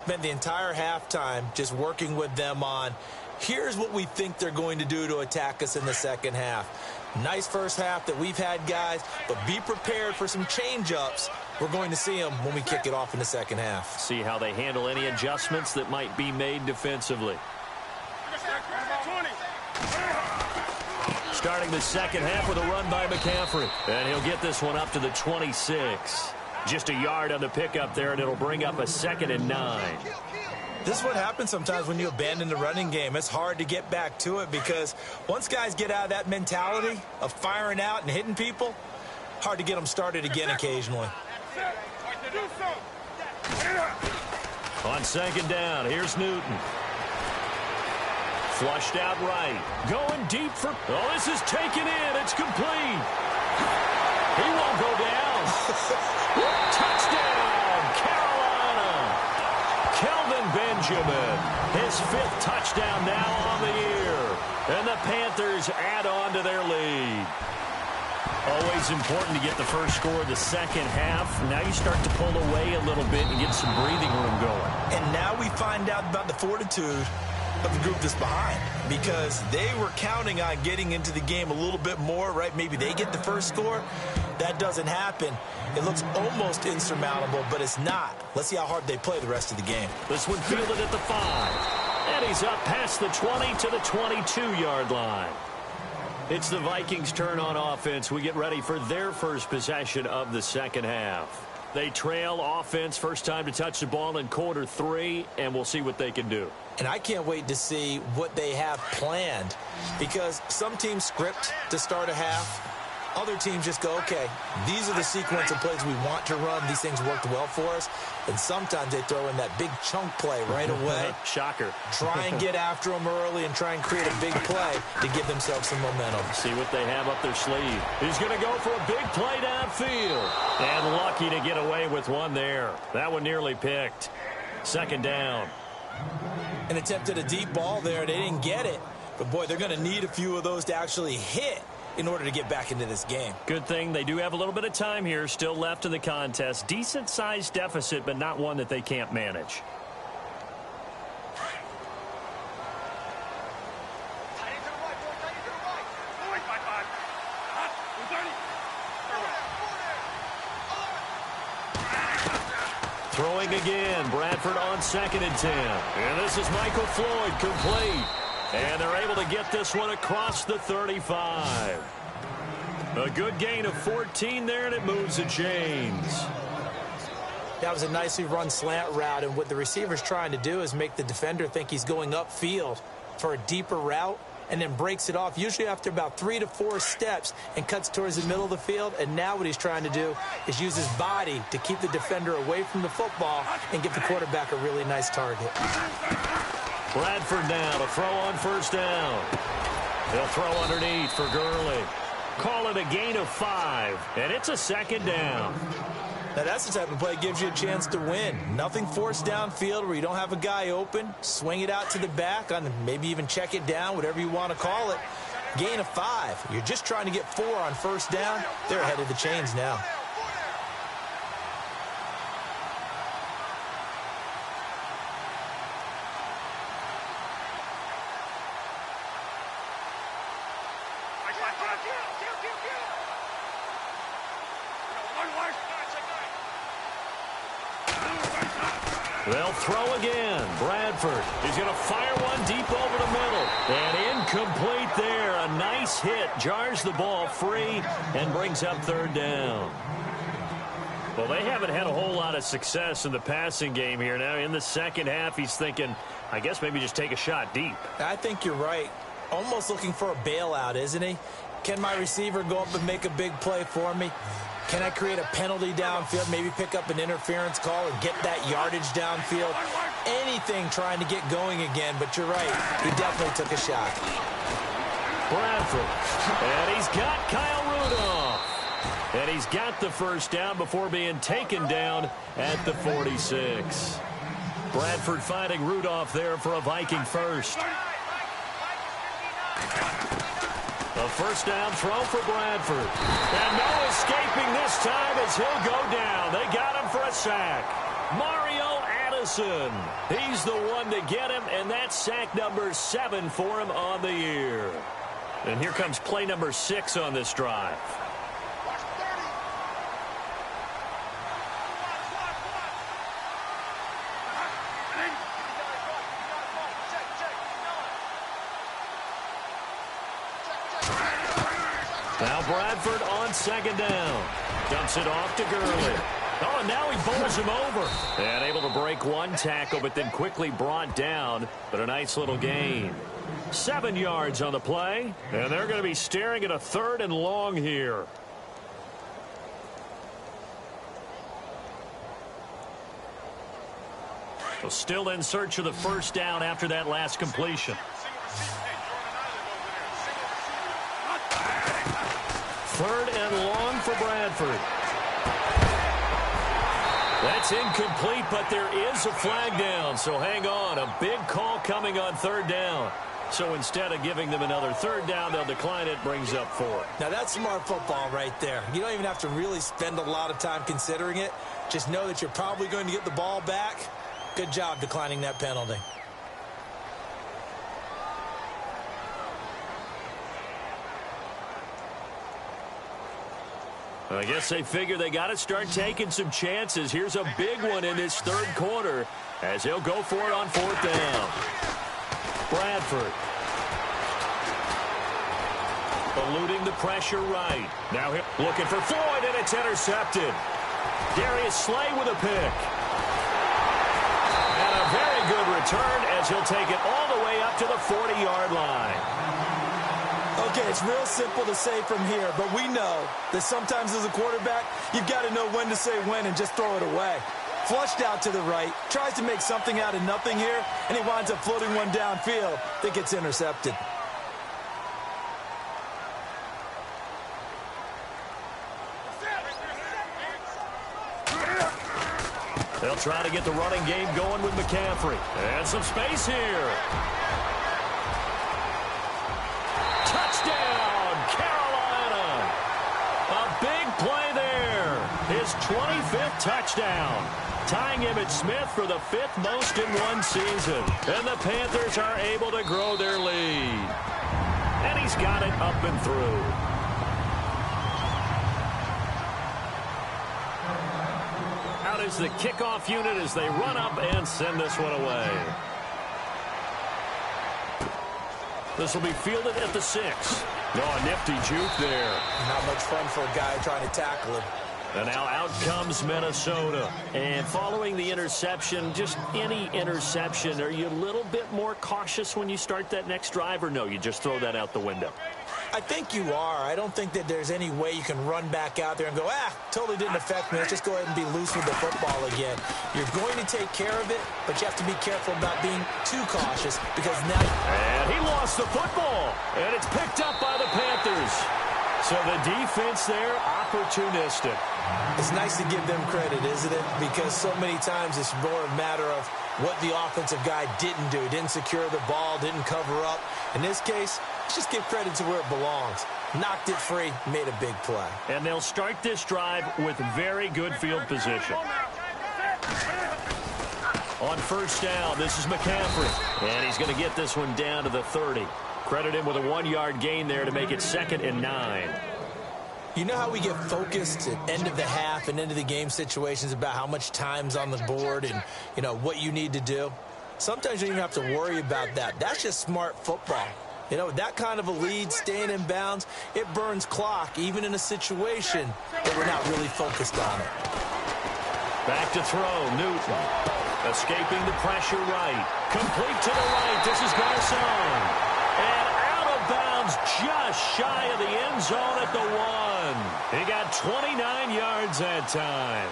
spent the entire halftime just working with them on, here's what we think they're going to do to attack us in the second half. Nice first half that we've had, guys, but be prepared for some change-ups. We're going to see them when we kick it off in the second half. See how they handle any adjustments that might be made defensively. Starting the second half with a run by McCaffrey. And he'll get this one up to the 26. Just a yard on the pickup there, and it'll bring up a 2nd and 9. This is what happens sometimes when you abandon the running game. It's hard to get back to it because once guys get out of that mentality of firing out and hitting people, hard to get them started again occasionally. On 2nd down, here's Newton. Flushed out right. Going deep for... Oh, this is taken in. It's complete. He won't go down. Touchdown, Carolina. Kelvin Benjamin, his 5th touchdown now on the year. And the Panthers add on to their lead. Always important to get the first score of the second half. Now you start to pull away a little bit and get some breathing room going. And now we find out about the fortitude of the group that's behind, because they were counting on getting into the game a little bit more, right? Maybe they get the first score. That doesn't happen. It looks almost insurmountable, but it's not. Let's see how hard they play the rest of the game. This one fielded at the 5. And he's up past the 20 to the 22-yard line. It's the Vikings' turn on offense. We get ready for their first possession of the second half. They trail offense, first time to touch the ball in quarter 3, and we'll see what they can do. And I can't wait to see what they have planned, because some teams script to start a half. Other teams just go, okay, these are the sequence of plays we want to run. These things worked well for us. And sometimes they throw in that big chunk play right away. Shocker. Try and get after them early and try and create a big play to give themselves some momentum. See what they have up their sleeve. He's going to go for a big play downfield. And lucky to get away with one there. That one nearly picked. 2nd down. An attempt at a deep ball there. They didn't get it. But, boy, they're going to need a few of those to actually hit in order to get back into this game. Good thing they do have a little bit of time here still left in the contest. Decent-sized deficit, but not one that they can't manage. Throwing again. Bradford on 2nd and 10. And this is Michael Floyd, complete. And they're able to get this one across the 35. A good gain of 14 there, and it moves the chains. That was a nicely run slant route, and what the receiver's trying to do is make the defender think he's going upfield for a deeper route, and then breaks it off, usually after about 3 to 4 steps, and cuts towards the middle of the field. And now what he's trying to do is use his body to keep the defender away from the football and give the quarterback a really nice target. Bradford now to throw on 1st down. He'll throw underneath for Gurley. Call it a gain of 5, and it's a 2nd down. Now that's the type of play that gives you a chance to win. Nothing forced downfield where you don't have a guy open. Swing it out to the back, on maybe even check it down, whatever you want to call it. Gain of 5. You're just trying to get 4 on 1st down. They're ahead of the chains now. They'll throw again. Bradford. He's going to fire one deep over the middle. And incomplete there. A nice hit. Jars the ball free and brings up 3rd down. Well, they haven't had a whole lot of success in the passing game here. Now in the second half, he's thinking, I guess maybe just take a shot deep. I think you're right. Almost looking for a bailout, isn't he? Can my receiver go up and make a big play for me? Can I create a penalty downfield, maybe pick up an interference call and get that yardage downfield? Anything trying to get going again, but you're right. He definitely took a shot. Bradford. And he's got Kyle Rudolph. And he's got the 1st down before being taken down at the 46. Bradford finding Rudolph there for a Viking first. A 1st down throw for Bradford. And no escaping this time as he'll go down. They got him for a sack. Mario Addison Wilson. He's the one to get him, and that's sack number 7 for him on the year. And here comes play number 6 on this drive. Now Bradford on second down. Dumps it off to Gurley. Oh, and now he bowls him over. And able to break one tackle, but then quickly brought down. But a nice little gain. 7 yards on the play. And they're going to be staring at a 3rd and long here. So still in search of the first down after that last completion. 3rd and long for Bradford. That's incomplete, but there is a flag down, so hang on. A big call coming on 3rd down. So instead of giving them another 3rd down, they'll decline it, brings up 4. Now that's smart football right there. You don't even have to really spend a lot of time considering it. Just know that you're probably going to get the ball back. Good job declining that penalty. I guess they figure they got to start taking some chances. Here's a big one in this 3rd quarter as he'll go for it on 4th down. Bradford. Eluding the pressure right. Now looking for Floyd, and it's intercepted. Darius Slay with a pick. And a very good return as he'll take it all the way up to the 40-yard line. Okay, it's real simple to say from here, but we know that sometimes as a quarterback, you've got to know when to say when and just throw it away. Flushed out to the right, tries to make something out of nothing here, and he winds up floating one downfield that gets intercepted. They'll try to get the running game going with McCaffrey. And some space here. Touchdown, Carolina. A big play there. His 25th touchdown. Tying Emmitt Smith for the 5th most in one season. And the Panthers are able to grow their lead. And he's got it up and through. Out is the kickoff unit as they run up and send this one away. This will be fielded at the 6. Oh, a nifty juke there. Not much fun for a guy trying to tackle him. And now out comes Minnesota. And following the interception, just any interception, are you a little bit more cautious when you start that next drive, or no, you just throw that out the window? I think you are. I don't think that there's any way you can run back out there and go, totally didn't affect me. Let's just go ahead and be loose with the football again. You're going to take care of it, but you have to be careful about being too cautious because now... And he lost the football, and it's picked up by the Panthers. So the defense there, opportunistic. It's nice to give them credit, isn't it? Because so many times it's more a matter of what the offensive guy didn't do. Didn't secure the ball, didn't cover up. In this case, let's just give credit to where it belongs. Knocked it free, made a big play. And they'll start this drive with very good field position. On first down, this is McCaffrey. And he's going to get this one down to the 30. Credit him with a 1-yard gain there to make it 2nd and 9. You know how we get focused at end of the half and end of the game situations about how much time's on the board and, you know, what you need to do? Sometimes you don't even have to worry about that. That's just smart football. You know, that kind of a lead, staying in bounds, it burns clock, even in a situation that we're not really focused on it. Back to throw, Newton. Escaping the pressure right. Complete to the right. This is Garcon. And out of bounds just shy of the end zone at the 1. He got 29 yards that time.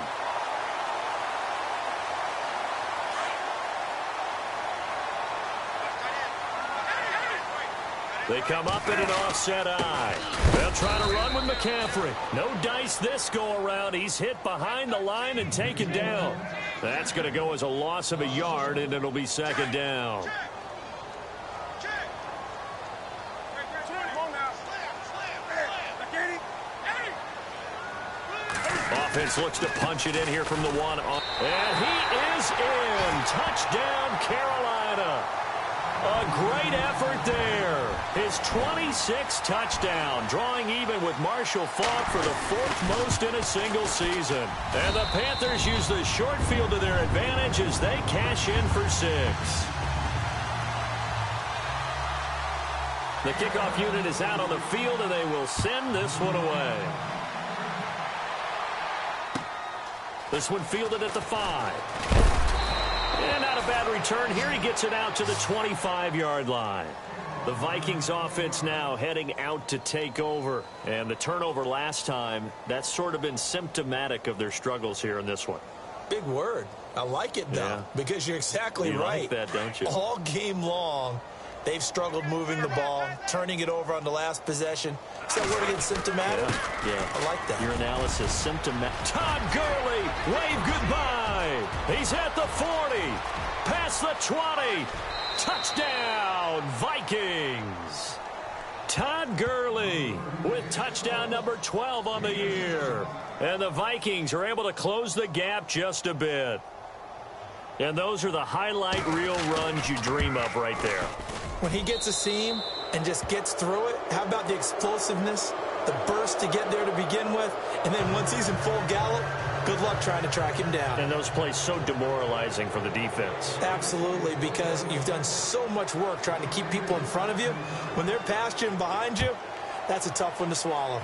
They come up in an offset eye. They'll try to run with McCaffrey. No dice this go around. He's hit behind the line and taken down. That's going to go as a loss of a yard, and it'll be 2nd down. Offense looks to punch it in here from the 1. And he is in. Touchdown, Carolina. A great effort there. His 26th touchdown, drawing even with Marshall Faulk for the 4th most in a single season. And the Panthers use the short field to their advantage as they cash in for 6. The kickoff unit is out on the field, and they will send this one away. This one fielded at the 5. And not a bad return here. He gets it out to the 25-yard line. The Vikings offense now heading out to take over. And the turnover last time, that's sort of been symptomatic of their struggles here in this one. Big word. I like it, though, because you're exactly right. You like that, don't you? All game long, they've struggled moving the ball, turning it over on the last possession. Is that word again, symptomatic? Yeah. I like that. Your analysis, symptomatic. Todd Gurley, wave goodbye. He's at the 40, past the 20. Touchdown, Vikings. Todd Gurley with touchdown number 12 on the year. And the Vikings are able to close the gap just a bit. And those are the highlight reel runs you dream of right there. When he gets a seam and just gets through it, how about the explosiveness, the burst to get there to begin with, and then once he's in full gallop, good luck trying to track him down. And those plays so demoralizing for the defense. Absolutely, because you've done so much work trying to keep people in front of you. When they're past you and behind you, that's a tough one to swallow.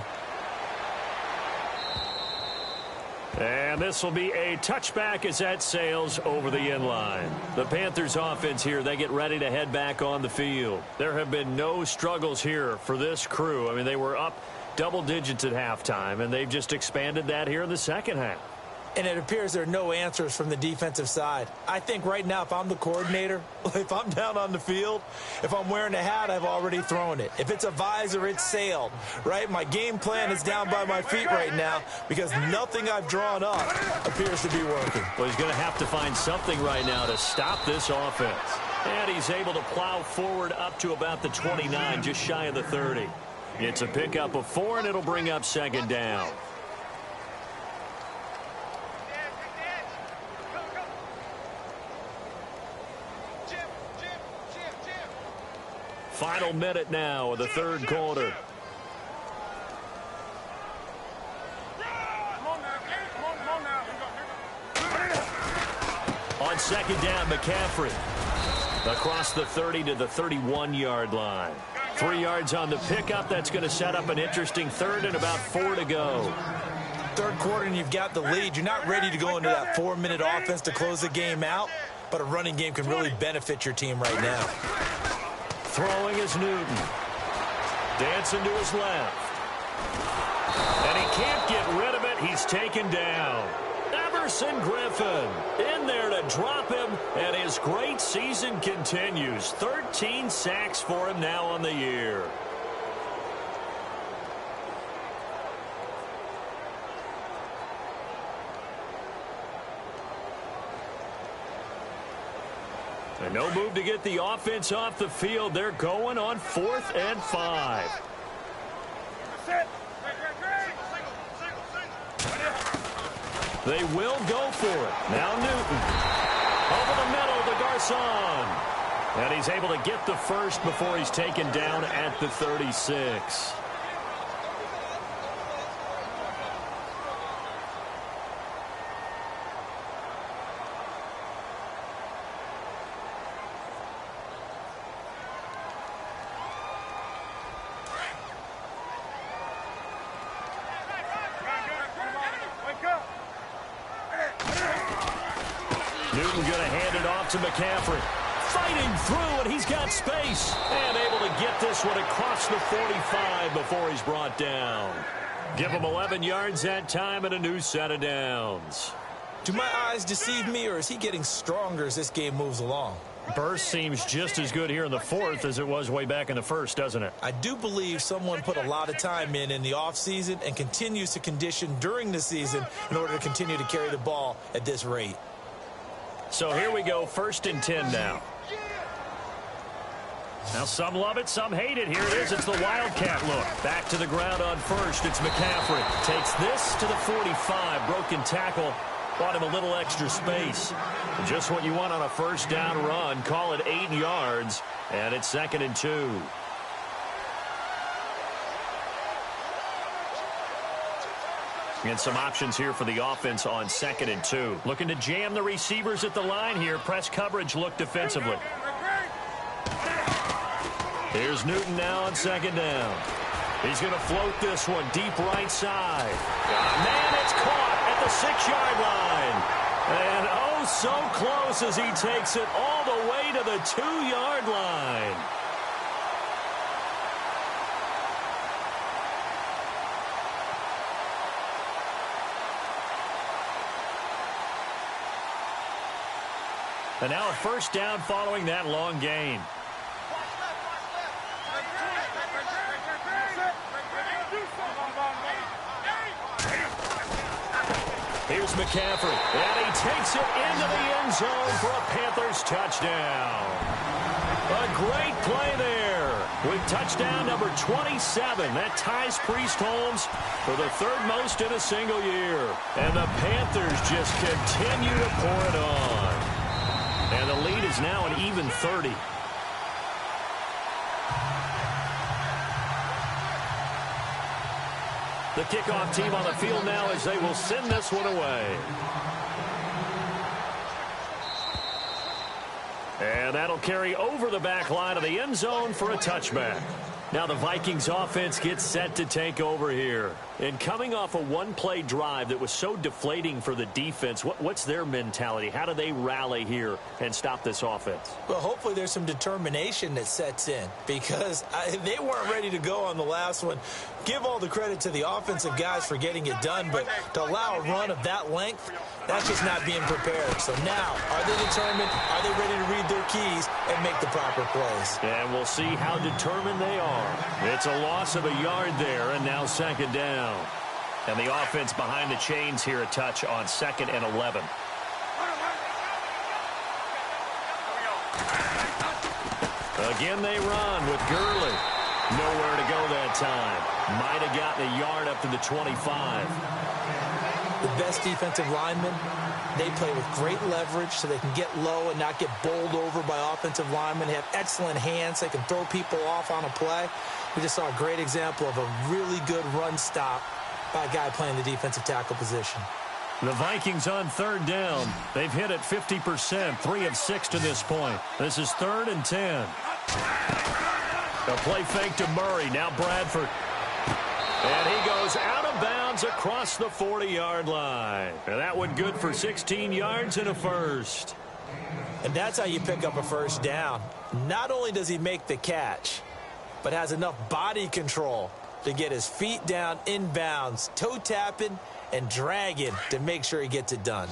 And this will be a touchback as that sails over the end line. The Panthers offense here, they get ready to head back on the field. There have been no struggles here for this crew. I mean, they were up double digits at halftime, and they've just expanded that here in the second half. And it appears there are no answers from the defensive side. I think right now, if I'm the coordinator, if I'm down on the field, if I'm wearing a hat, I've already thrown it. If it's a visor, it's sailed, right? My game plan is down by my feet right now because nothing I've drawn up appears to be working. Well, he's going to have to find something right now to stop this offense. And he's able to plow forward up to about the 29, just shy of the 30. It's a pickup of 4, and it'll bring up second down. Final minute now of the third quarter. On second down, McCaffrey. Across the 30 to the 31-yard line. 3 yards on the pickup. That's going to set up an interesting third and about 4 to go. Third quarter and you've got the lead. You're not ready to go into that 4-minute offense to close the game out, but a running game can really benefit your team right now. Throwing is Newton. Dancing to his left. And he can't get rid of it. He's taken down. Everson Griffin in there to drop him, and his great season continues. 13 sacks for him now on the year. And no move to get the offense off the field. They're going on 4th and 5. They will go for it. Now Newton. Over the middle to Garcon. And he's able to get the first before he's taken down at the 36. Newton going to hand it off to McCaffrey. Fighting through, and he's got space. And able to get this one across the 45 before he's brought down. Give him 11 yards that time and a new set of downs. Do my eyes deceive me, or is he getting stronger as this game moves along? Burst seems just as good here in the 4th as it was way back in the 1st, doesn't it? I do believe someone put a lot of time in the offseason and continues to condition during the season in order to continue to carry the ball at this rate. So here we go, 1st and 10 now. Now some love it, some hate it. Here it is, it's the Wildcat look. Back to the ground on 1st, it's McCaffrey. Takes this to the 45, broken tackle. Bought him a little extra space. Just what you want on a first down run. Call it 8 yards, and it's 2nd and 2. And some options here for the offense on 2nd and 2. Looking to jam the receivers at the line here. Press coverage look defensively. Here's Newton now on 2nd down. He's going to float this one deep right side. Man, it's caught at the 6-yard line. And oh, so close as he takes it all the way to the 2-yard line. And now a first down following that long gain. Here's McCaffrey, and he takes it into the end zone for a Panthers touchdown. A great play there with touchdown number 27. That ties Priest Holmes for the 3rd most in a single year. And the Panthers just continue to pour it on. And the lead is now an even 30. The kickoff team on the field now as they will send this one away. And that'll carry over the back line of the end zone for a touchback. Now the Vikings offense gets set to take over here. And coming off a one-play drive that was so deflating for the defense, what's their mentality? How do they rally here and stop this offense? Well, hopefully there's some determination that sets in because they weren't ready to go on the last one. Give all the credit to the offensive guys for getting it done, but to allow a run of that length, that's just not being prepared. So now, are they determined? Are they ready to read their keys and make the proper plays? And we'll see how determined they are. It's a loss of a yard there, and now 2nd down. And the offense behind the chains here a touch on 2nd and 11. Again they run with Gurley. Nowhere to go that time. Might have gotten a yard up to the 25. The best defensive linemen, they play with great leverage so they can get low and not get bowled over by offensive linemen. They have excellent hands. They can throw people off on a play. We just saw a great example of a really good run stop by a guy playing the defensive tackle position. The Vikings on 3rd down. They've hit it 50%, 3 of 6 to this point. This is 3rd and 10. A play fake to Murray. Now Bradford. And he goes out of bounds across the 40-yard line. And that one good for 16 yards and a first. And that's how you pick up a first down. Not only does he make the catch, but has enough body control to get his feet down inbounds, toe tapping and dragging to make sure he gets it done.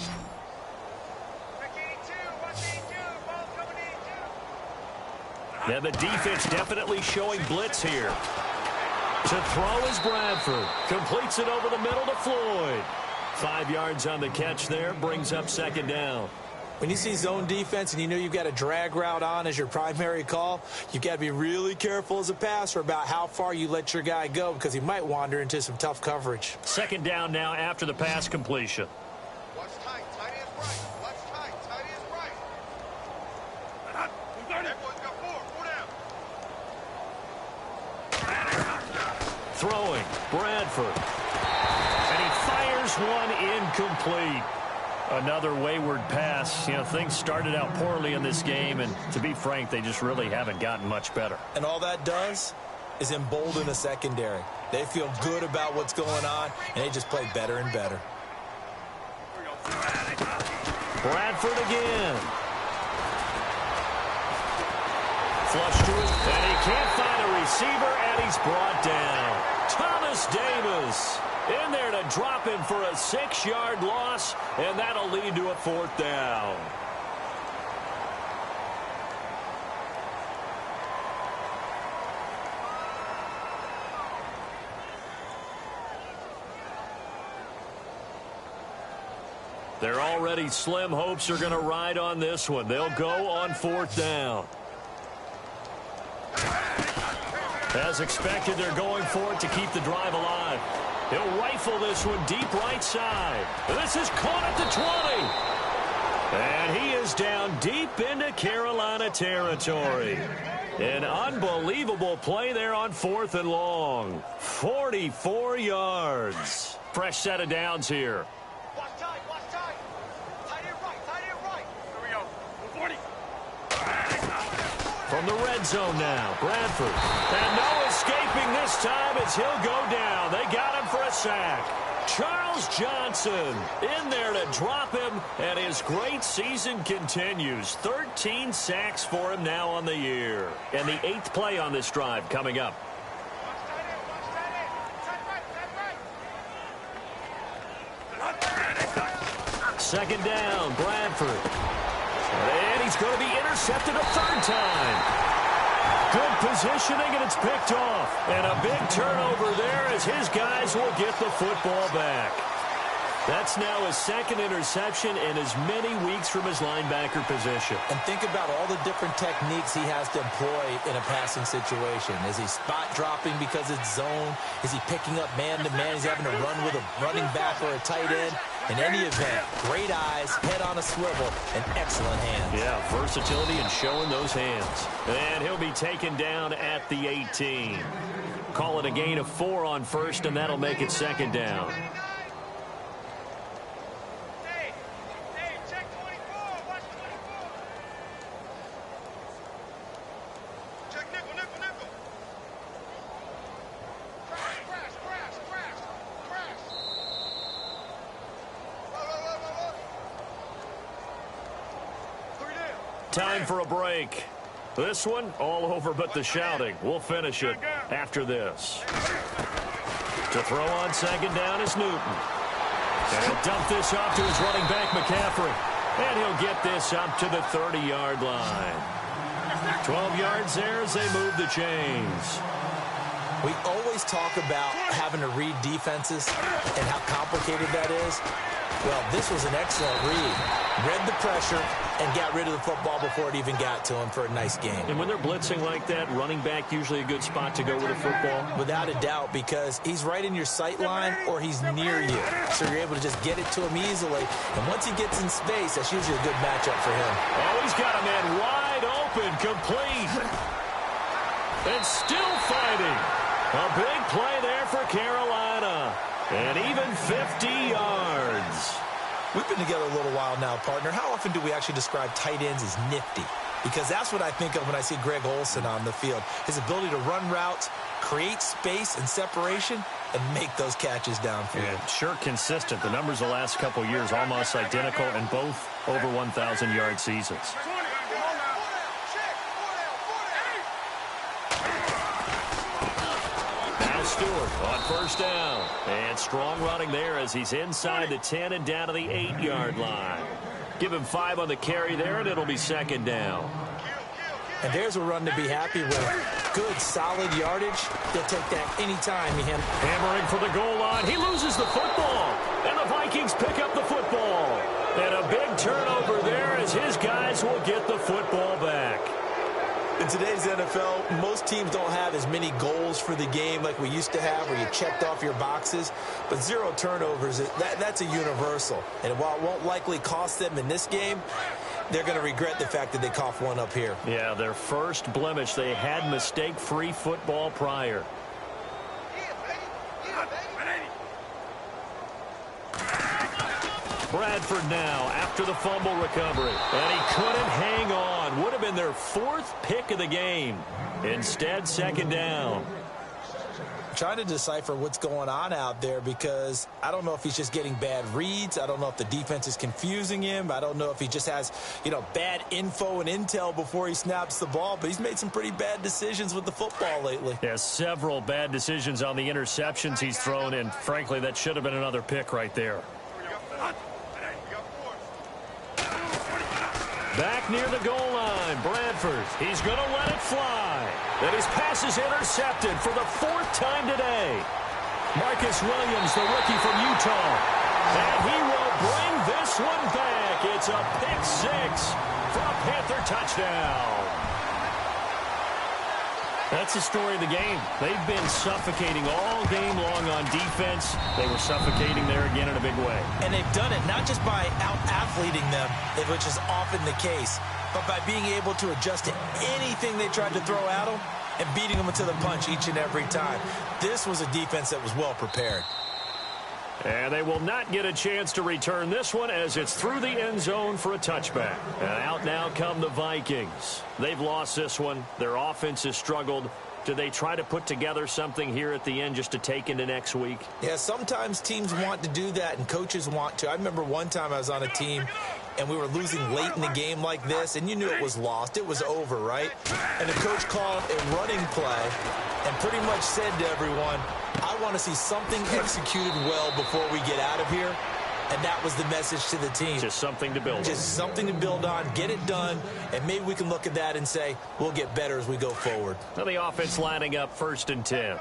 Now the defense definitely showing blitz here. To throw is Bradford. Completes it over the middle to Floyd. 5 yards on the catch there. Brings up 2nd down. When you see zone defense and you know you've got a drag route on as your primary call, you've got to be really careful as a passer about how far you let your guy go because he might wander into some tough coverage. 2nd down now after the pass completion. Watch tight. Tight is right. Watch tight. Tight is right. Everyone's got 4. 4 down. Throwing. Bradford. And he fires one incomplete. Another wayward pass. You know, things started out poorly in this game, and to be frank, they just really haven't gotten much better. And all that does is embolden the secondary. They feel good about what's going on, and they just play better and better. Bradford again. Flush to it, and he can't find a receiver, and he's brought down. Thomas Davis in there to drop him for a 6-yard loss, and that'll lead to a 4th down. They're already slim hopes are going to ride on this one. They'll go on 4th down. As expected, they're going for it to keep the drive alive. He'll rifle this one deep right side. This is caught at the 20. And he is down deep into Carolina territory. An unbelievable play there on 4th and long. 44 yards. Fresh set of downs here. Watch tight, watch tight. Tight end right, tight end right. Here we go. 40. From the red zone now, Bradford. And no escaping this time as he'll go down. They got him for a sack. Charles Johnson in there to drop him, and his great season continues. 13 sacks for him now on the year. And the 8th play on this drive coming up. Watch tight end, watch tight end. Tight right. Second down, Bradford. And he's going to be intercepted a 3rd time. Good positioning, and it's picked off. And a big turnover there as his guys will get the football back. That's now his 2nd interception in as many weeks from his linebacker position. And think about all the different techniques he has to employ in a passing situation. Is he spot dropping because it's zone? Is he picking up man-to-man? Is he having to run with a running back or a tight end? In any event, great eyes, head on a swivel, and excellent hands. Yeah, versatility and showing those hands. And he'll be taken down at the 18. Call it a gain of 4 on 1st, and that'll make it 2nd down. Dave, check 24. Watch 24. Check nickel. Crash. Time for a break. This one, all over but the shouting. We'll finish it after this. To throw on 2nd down is Newton. And he'll dump this off to his running back, McCaffrey. And he'll get this up to the 30-yard line. 12 yards there as they move the chains. We always talk about having to read defenses and how complicated that is. Well, this was an excellent read. Read the pressure and got rid of the football before it even got to him for a nice game. And when they're blitzing like that, running back usually a good spot to go with a football? Without a doubt, because he's right in your sight line or he's near you. So you're able to just get it to him easily. And once he gets in space, that's usually a good matchup for him. Oh, he's got a man wide open, complete. And still fighting. A big play there for Carolina. And even 50 yards. We've been together a little while now, partner. How often do we actually describe tight ends as nifty? Because that's what I think of when I see Greg Olsen on the field. His ability to run routes, create space and separation, and make those catches downfield. Yeah, sure consistent. The numbers the last couple years almost identical, and both over 1,000-yard seasons. Stewart on 1st down. And strong running there as he's inside the 10 and down to the 8-yard line. Give him 5 on the carry there, and it'll be 2nd down. And there's a run to be happy with. Good, solid yardage. They'll take that anytime. Hammering for the goal line. He loses the football. And the Vikings pick up the football. And a big turnover there as his guys will get the football back. In today's NFL, most teams don't have as many goals for the game like we used to have where you checked off your boxes. But 0 turnovers, that's a universal. And while it won't likely cost them in this game, they're going to regret the fact that they coughed one up here. Yeah, their first blemish. They had mistake-free football prior. Bradford now after the fumble recovery. And he couldn't hang on. Would have been their 4th pick of the game. Instead, 2nd down. Trying to decipher what's going on out there because I don't know if he's just getting bad reads. I don't know if the defense is confusing him. I don't know if he just has, bad info and intel before he snaps the ball. But he's made some pretty bad decisions with the football lately. Yeah, several bad decisions on the interceptions he's thrown in. Frankly, that should have been another pick right there. Back near the goal line, Bradford. He's going to let it fly. And his pass is intercepted for the 4th time today. Marcus Williams, the rookie from Utah. And he will bring this one back. It's a pick 6 for a Panther touchdown. That's the story of the game. They've been suffocating all game long on defense. They were suffocating there again in a big way. And they've done it not just by out-athleting them, which is often the case, but by being able to adjust to anything they tried to throw at them and beating them to the punch each and every time. This was a defense that was well prepared. And they will not get a chance to return this one as it's through the end zone for a touchback. And out now come the Vikings. They've lost this one. Their offense has struggled. Do they try to put together something here at the end just to take into next week? Yeah, sometimes teams want to do that and coaches want to. I remember one time I was on a team and we were losing late in the game like this, and you knew it was lost. It was over, right? And the coach called a running play and pretty much said to everyone, I want to see something executed well before we get out of here. And that was the message to the team. Just something to build on. Just something to build on, get it done, and maybe we can look at that and say, we'll get better as we go forward. Now the offense lining up 1st and 10.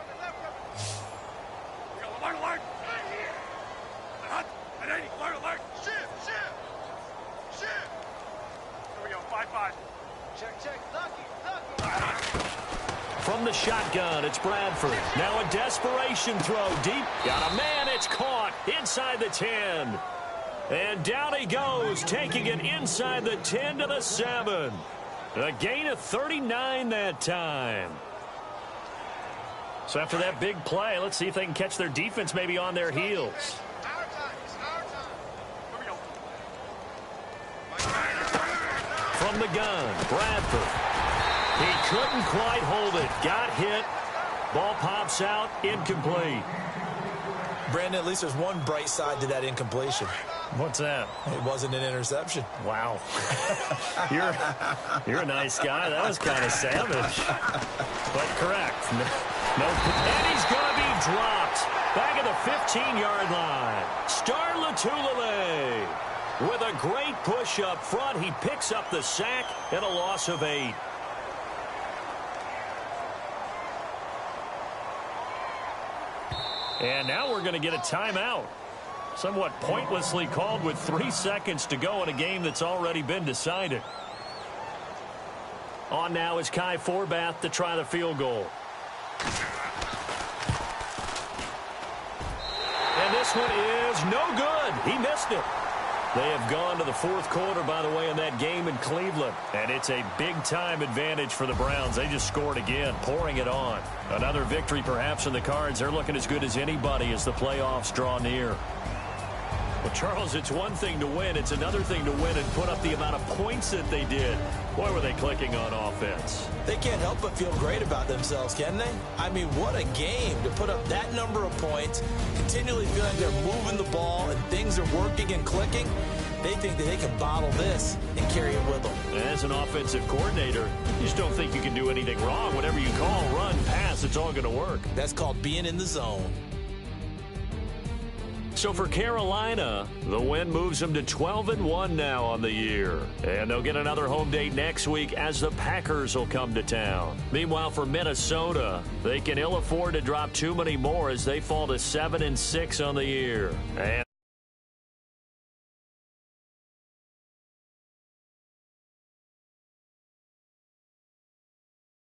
From the shotgun, it's Bradford. Now a desperation throw deep. Got a man, it's caught inside the 10. And down he goes, taking it inside the 10 to the 7. A gain of 39 that time. So after that big play, let's see if they can catch their defense maybe on their heels. From the gun, Bradford. He couldn't quite hold it. Got hit. Ball pops out. Incomplete. Brandon, at least there's one bright side to that incompletion. What's that? It wasn't an interception. Wow. You're a nice guy. That was kind of savage. But correct. No, and he's going to be dropped. Back at the 15-yard line. Star Latulele. With a great push up front, he picks up the sack and a loss of 8. And now we're going to get a timeout. Somewhat pointlessly called with 3 seconds to go in a game that's already been decided. On now is Kai Forbath to try the field goal. And this one is no good. He missed it. They have gone to the 4th quarter, by the way, in that game in Cleveland. And it's a big-time advantage for the Browns. They just scored again, pouring it on. Another victory perhaps in the cards. They're looking as good as anybody as the playoffs draw near. Well, Charles, it's one thing to win. It's another thing to win and put up the amount of points that they did. Boy, were they clicking on offense. They can't help but feel great about themselves, can they? I mean, what a game to put up that number of points, continually feel like they're moving the ball and things are working and clicking. They think that they can bottle this and carry it with them. As an offensive coordinator, you just don't think you can do anything wrong. Whatever you call, run, pass, it's all going to work. That's called being in the zone. So for Carolina, the win moves them to 12-1 now on the year. And they'll get another home date next week as the Packers will come to town. Meanwhile, for Minnesota, they can ill afford to drop too many more as they fall to 7-6 on the year. And